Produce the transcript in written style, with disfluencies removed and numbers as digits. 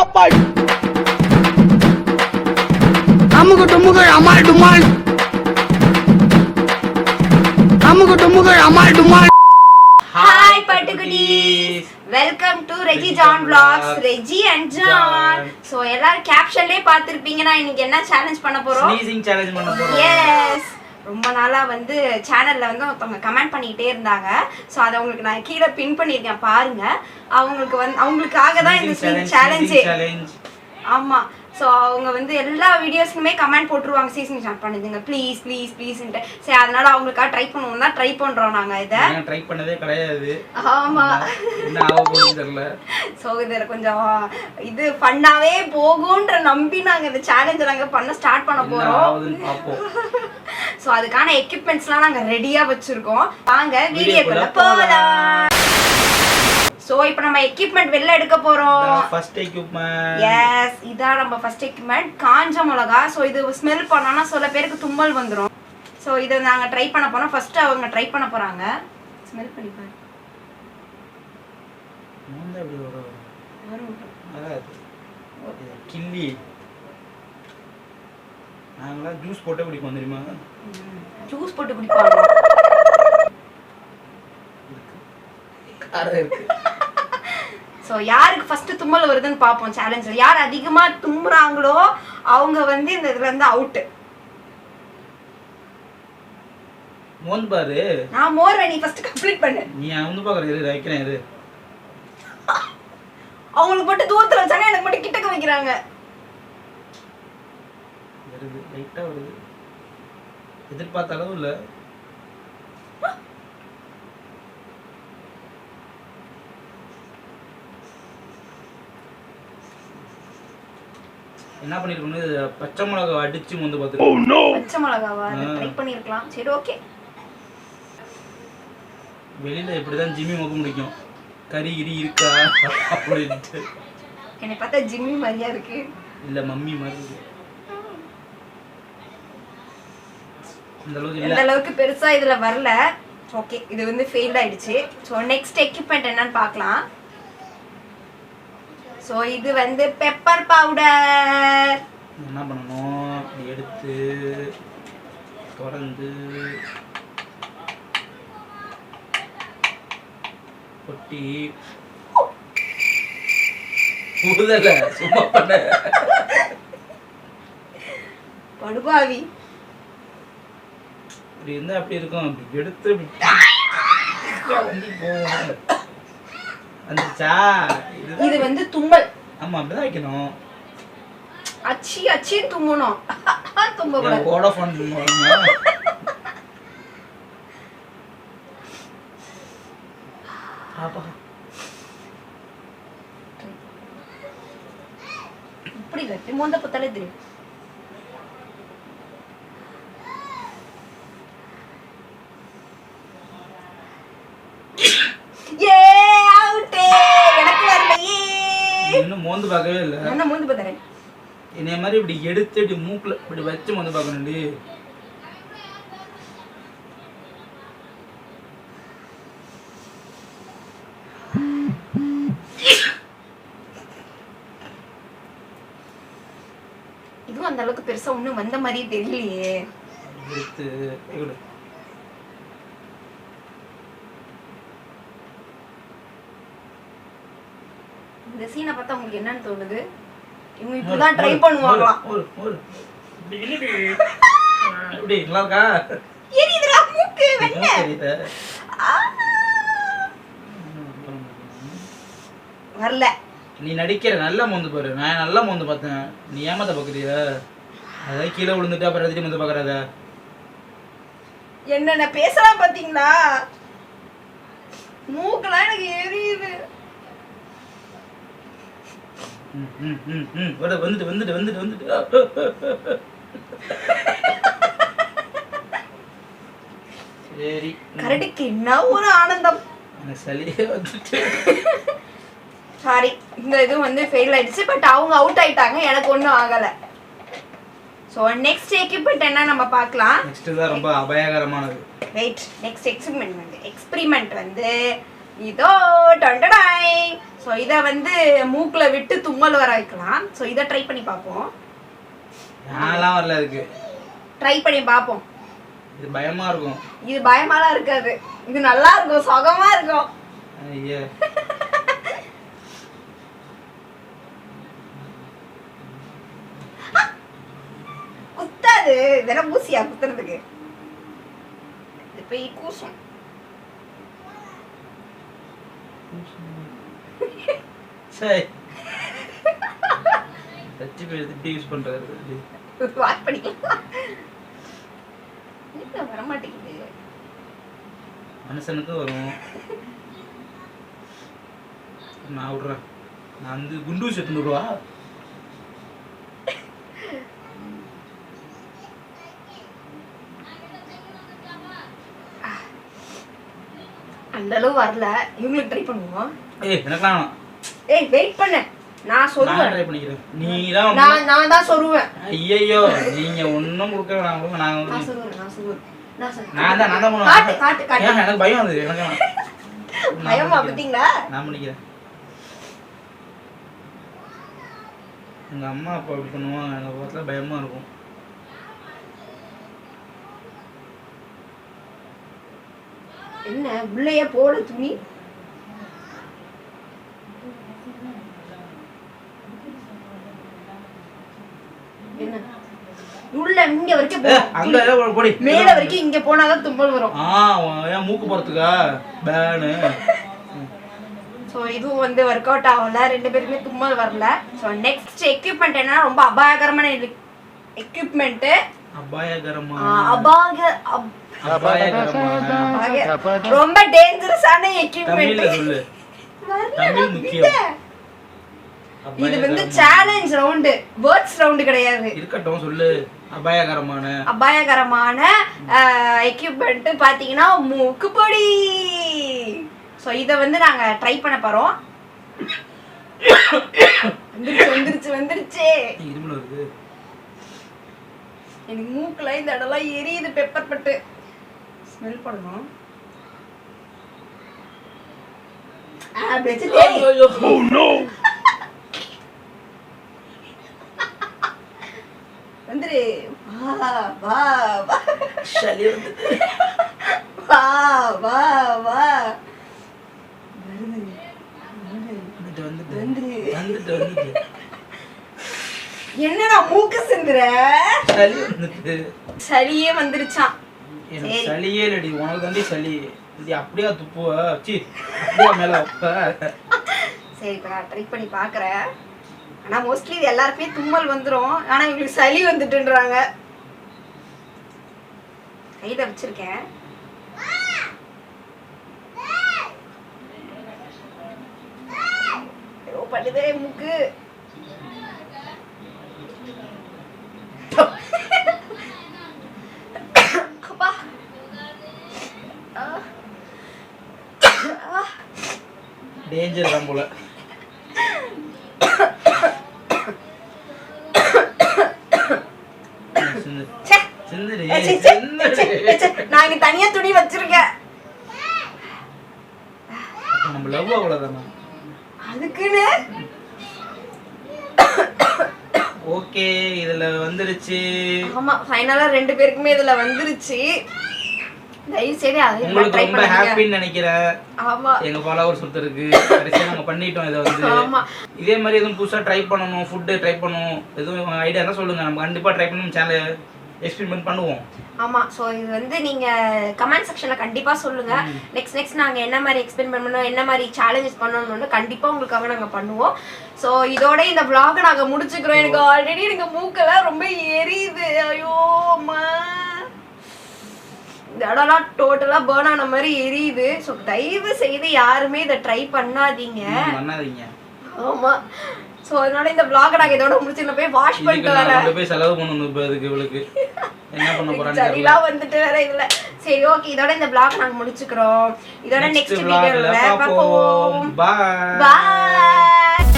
சாப்பாடு அமுகு டுமுகு அமால் டுமால் அமுகு டுமுகு அமால் டுமால். Hi pattukutties, welcome to Reji John vlogs. Reji and John. So எல்லாரும் கேப்ஷன்லயே பாத்திருப்பீங்கன்னா இன்னைக்கு என்ன சேலஞ்ச் பண்ண போறோம்? ஸ்னீசிங் சேலஞ்ச் பண்ண போறோம். எஸ், ரொம்ப நாளா வந்து சேனல்ல வந்து ஒருத்தவங்க கமெண்ட் பண்ணிக்கிட்டே இருந்தாங்க. ஸோ அதை உங்களுக்கு நான் கீழே பின் பண்ணியிருக்கேன், பாருங்க. அவங்களுக்காக தான் இந்த சேலஞ்சே. ஆமா, ஸோ அவங்க வந்து எல்லா வீடியோஸ்க்குமே கமெண்ட் போட்டுருவாங்க, சீசன் ஸ்டார்ட் பண்ணுதுங்க ப்ளீஸ் ப்ளீஸ் ப்ளீஸ்ன்ட்டு. சரி, அதனால அவங்களுக்காக ட்ரை பண்ணுவோம் தான் ட்ரை பண்றோம் நாங்க. இதை ட்ரை பண்ணதே கிடையாது. ஆமா, என்ன ஆக போகுதுன்னு தெரியல. ஸோ இது கொஞ்சம் இது ஃபன்னாவே போகும்ன்ற நம்பி நாங்க இந்த சேலஞ்சை நாங்க பண்ண ஸ்டார்ட் பண்ண போறோம். ஸோ அதுக்கான எக்யூப்மெண்ட்ஸ்லாம் நாங்க ரெடியா வச்சிருக்கோம். வாங்க வீடியோக்குள்ள போகலாம். சோ இப்போ நம்ம எக்யூப்மெண்ட் வெளில எடுக்க போறோம். ஃபர்ஸ்ட் எக்யூப்மெண்ட், எஸ், இதான் நம்ம ஃபர்ஸ்ட் எக்யூப்மெண்ட். காஞ்ச மிளகா. சோ இது ஸ்மெல் பண்ணோம்னா சில பேருக்கு தும்மல் வந்துரும். சோ இத நாங்க ட்ரை பண்ண போறோம். ஃபர்ஸ்ட் அவங்க ட்ரை பண்ண போறாங்க. ஸ்மெல் பண்ணி பாரு. மூந்த அப்படி வரும். கிள்ளி நாங்களா ஜூஸ் போட்டு குடிப்போம் தெரியுமா? ஜூஸ் போட்டு குடிப்பாங்க. சோ யாருக்கு ஃபர்ஸ்ட் தும்மல் வருதுன்னு பாப்போம் சேலஞ்ச்ல. யார் அதிகமா தும்முறாங்களோ அவங்க வந்து இந்த இதுல இருந்து அவுட். மோந்து பாரு. நான் மோர் நீ ஃபர்ஸ்ட் கம்ப்ளீட் பண்ணு. நீ வந்து பாக்குற இரு, வைக்கிறேன் இரு. அவங்களுக்கு மட்டும் தூரத்துல வச்சாங்க, எனக்கு மட்டும் கிட்டக்க வைக்கிறாங்க. வருது, லைட்டா வருது. எதிர்பார்த்த அளவு இல்ல. என்ன பண்ணிருக்கணும், பச்சை மிளகா அடிச்சு வந்து பாத்துட்டு. பச்சை மிளகாவா ட்ரை பண்ணிருக்கலாம். சரி, ஓகே. வெளியில இப்படிதான் ஜிம்மி முக முடிக்கும், கறி கிரி இருக்கா அப்படின்ட்டு. என்னை பார்த்தா ஜிம்மி மாதிரியா இருக்கு. இல்ல, மம்மி மாதிரி இருக்கு. இந்த அளவுக்கு பெருசா இதுல வரல. ஓகே, இது வந்து ஃபெயில் ஆயிடுச்சு. சோ நெக்ஸ்ட் எக்யூப்மெண்ட் என்னன்னு பார்க்கலாம். சோ இது வந்து பெப்பர் பவுடர். என்ன பண்ணணும், எடுத்து தொடர்ந்து கொட்டி ஊதல சும்மா பண்ண படுபாவி. இப்படி இருந்தா அப்படி இருக்கும். அப்படி எடுத்து வந்துச்சா. இது வந்து தும்மல். ஆமா, அப்படிதான் வைக்கணும். அச்சி அச்சி தும்மணும். தும்பக்கூடாது. வோடாஃபோன் தும்முவாங்க. பாப்பா இப்படி வெட்டி மோந்த பத்தாலே தெரியும். இன்னும் மோந்து பார்க்கவே இல்லை. என்ன மோந்து பார்த்தேன். என்னைய மாதிரி இப்படி எடுத்து இப்படி மூக்குல இப்படி வச்சு மோந்து பார்க்கணும்டி. இதுவும் அந்த அளவுக்கு பெருசா ஒண்ணும் வந்த மாதிரியே தெரியலையே. எடுத்து இந்த சீனை பார்த்தா உங்களுக்கு என்னன்னு தோணுது? இவங்க இப்படிதான் ட்ரை பண்ணுவாங்களா? இப்படி நல்லா இருக்கா? எரியுதுடா மூக்கு வெண்ணெய். வரல. நீ நடிக்கிற, நல்லா மோந்து பாரு. நான் நல்லா மோந்து பார்த்தேன், நீ ஏமாத்த பாக்குறியா? அதாவது கீழே விழுந்துட்டு அப்புறம் எதிர்த்து மோந்து பாக்குறத. என்னென்ன பேசலாம் பாத்தீங்களா? மூக்கெல்லாம் எனக்கு எரியுது. வந்துட்டு வந்துட்டு வந்துட்டு வந்துட்டு சரி, கரடிக்கு என்ன ஒரு ஆனந்தம். சளியே வந்துட்டு. சாரி, இந்த இது வந்து ஃபெயில் ஆயிடுச்சு. பட் அவங்க அவுட் ஆயிட்டாங்க, எனக்கு ஒன்றும் ஆகல. ஸோ நெக்ஸ்ட் எக்யூப்மெண்ட் என்ன நம்ம பார்க்கலாம். நெக்ஸ்ட் தான் ரொம்ப அபாயகரமானது. வெயிட், நெக்ஸ்ட் எக்ஸ்பெரிமெண்ட் வந்து இதோ டண்டடாய். ஸோ இதை வந்து மூக்குல விட்டு தும்மல் வர வைக்கலாம். ஸோ இதை ட்ரை பண்ணி பார்ப்போம். நான்லாம் வரல அதுக்கு. ட்ரை பண்ணி பார்ப்போம். இது பயமா இருக்கும். இது பயமாலாம் இருக்காது. இது நல்லா இருக்கும், சுகமா இருக்கும். ஐயா குத்தாது. இதெல்லாம் ஊசியா குத்துறதுக்கு? இப்ப கூசும். சரி டச் பேர் எப்படி யூஸ் பண்றது? வாஷ் பண்ணிக்கலாம். என்ன வர மாட்டேங்குது. மனுஷனுக்கு வரும். நான் விடுறேன். நான் வந்து குண்டு செட்டு விடுவா. அந்த அளவு வரல. இவங்களுக்கு ட்ரை பண்ணுவோம். எனக்குலாம் வெயிட் பண்ண. நான் சொல்லுவேன். ட்ரை பண்ணிக்கிறேன். நீதான் நான் தான் சொல்லுவேன். ஐயோ நீங்க ஒண்ணும் கொடுக்க வேணாம். நான் சொல்லுவேன். நான் தான் பண்ணுவேன். காட்டு எனக்கு பயம் வந்தது. எனக்கு பயமா பாத்தீங்களா? நான் பண்ணிக்கிறேன். எங்க அம்மா அப்பா அப்படி பண்ணுவாங்க. எனக்கு பார்த்தா பயமா இருக்கும். என்ன உள்ளே போட துணி? என்ன உள்ள இங்க வரைக்கும் அங்க போடி. மேல வரைக்கும் இங்க போனாதான் தும்மல் வரும். ஏன் மூக்கு போறதுக்கா பேனு? ஸோ இதுவும் வந்து ஒர்க் அவுட் ஆகல. 2 பேருக்குமே தும்மல் வரல. ஸோ நெக்ஸ்ட் எக்யூப்மெண்ட் என்னன்னா ரொம்ப அபாயகரமான எக்யூப்மெண்ட். ரொம்ப டேஞ்சரஸான எக்யூப்மெண்ட். இது வந்து சேலஞ்ச் ரவுண்ட், வேர்ட்ஸ் ரவுண்ட் கிடையாது. இருக்கட்டும் சொல்லு. அபாயகரமான எக்யூப்மெண்ட் பாத்தீங்கன்னா மூக்குப்பொடி. ஸோ இதை வந்து நாங்க ட்ரை பண்ண போறோம். வந்துருச்சு. எனக்கு மூக்குல இந்த இடம்லாம் எரியுது. பெப்பர் பட்டு ஸ்மெல் பண்ணணும். வந்துரு. வா என்னடா மூக்கு சிந்துற? சளியே வந்துருச்சான். சளியே இல்லடி, உனக்கு தாண்டி சளி. இது அப்படியே துப்புவ அப்படியே மேல வைப்ப. சரி இப்ப நான் ட்ரை பண்ணி பாக்குறேன். ஆனா மோஸ்ட்லி இது எல்லாருக்குமே தும்மல் வந்துரும். ஆனா இவங்களுக்கு சளி வந்துட்டுன்றாங்க. கையில வச்சிருக்கேன். பண்ணுதே மூக்கு. டேஞ்சர் தான் போல. நான் தனியா துணி வச்சிருக்கேன். நம்ம லவ் அவ்வளவுதானா? அதுக்குன்னு ஓகே இதுல வந்துருச்சு. ஆமா ஃபைனலா 2 பேருக்குமே இதுல வந்துருச்சு. தயவு செய்து அதை உங்களுக்கு ரொம்ப ஹாப்பின்னு நினைக்கிறேன். ஆமா எங்க ஃபாலோவர்ஸ் ஒருத்தருக்கு கடைசியா நாங்க பண்ணிட்டோம் இதை வந்து. ஆமா இதே மாதிரி எதுவும் புதுசா ட்ரை பண்ணணும், ஃபுட் ட்ரை பண்ணணும், எதுவும் ஐடியா இருந்தா சொல்லுங்க. நம்ம கண்டிப்பா ட்ரை பண்ணணும், சேனல் எக்ஸ்பெரிமென்ட் பண்ணுவோம். ஆமா சோ இது வந்து நீங்க கமெண்ட் செக்ஷன்ல கண்டிப்பா சொல்லுங்க. நெக்ஸ்ட் நாங்க என்ன மாதிரி எக்ஸ்பெரிமென்ட் பண்ணனும், என்ன மாதிரி சேலஞ்சஸ் பண்ணனும்னு கண்டிப்பா உங்களுக்காக நாங்க பண்ணுவோம். சோ இதோட இந்த vlog நாங்க முடிச்சுக்கிறோம். எனக்கு ஆல்ரெடி எனக்கு மூக்கெல்லாம் ரொம்ப எரியுது. ஐயோ அம்மா இந்த இடம்லாம் டோட்டலா பர்ன் ஆன மாதிரி எரியுது. ஸோ தயவு செய்து யாருமே இதை ட்ரை பண்ணாதீங்க. ஆமா ஸோ அதனால இந்த vlog நாங்க இதோட முடிச்சுட்டு போய் வாஷ் பண்ணிட்டு வரேன். போய் செலவு பண்ணணும். இப்போ அதுக்கு இவளுக்கு என்ன பண்ண போறாங்க சரிலா வந்துட்டு வேற இதுல. சரி ஓகே இதோட இந்த vlog நாங்க முடிச்சுக்கிறோம். இதோட நெக்ஸ்ட் வீடியோல பாப்போம். Bye by.